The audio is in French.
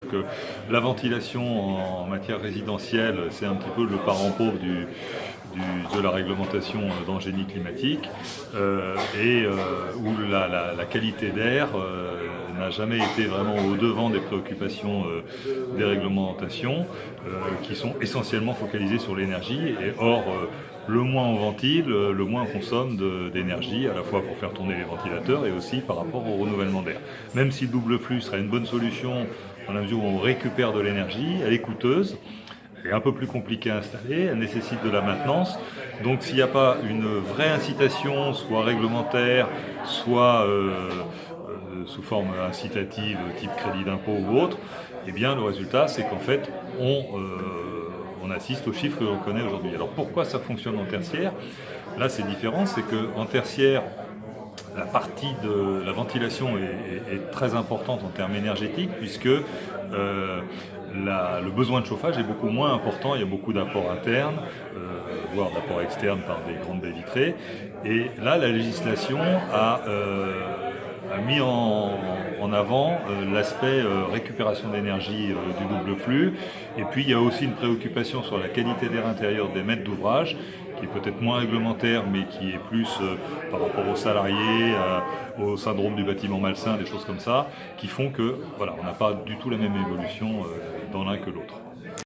que la ventilation en matière résidentielle, c'est un petit peu le parent pauvre de la réglementation dans le génie climatique, où la qualité d'air n'a jamais été vraiment au devant des préoccupations des réglementations, qui sont essentiellement focalisées sur l'énergie. Et or, le moins on ventile, le moins on consomme d'énergie, à la fois pour faire tourner les ventilateurs et aussi par rapport au renouvellement d'air. Même si le double flux serait une bonne solution dans la mesure où on récupère de l'énergie, elle est coûteuse. Elle est un peu plus compliquée à installer, elle nécessite de la maintenance. Donc s'il n'y a pas une vraie incitation, soit réglementaire, soit sous forme incitative, type crédit d'impôt ou autre, eh bien le résultat c'est qu'en fait on assiste aux chiffres que l'on connaît aujourd'hui. Alors pourquoi ça fonctionne en tertiaire? Là c'est différent, c'est qu'en tertiaire, la partie de la ventilation est très importante en termes énergétiques puisque le besoin de chauffage est beaucoup moins important, il y a beaucoup d'apports internes, voire d'apports externes par des grandes baies vitrées. Et là, la législation a mis en avant l'aspect récupération d'énergie du double flux. Et puis il y a aussi une préoccupation sur la qualité d'air intérieur des maîtres d'ouvrage, qui est peut-être moins réglementaire, mais qui est plus par rapport aux salariés, au syndrome du bâtiment malsain, des choses comme ça, qui font que voilà, on n'a pas du tout la même évolution dans l'un que l'autre.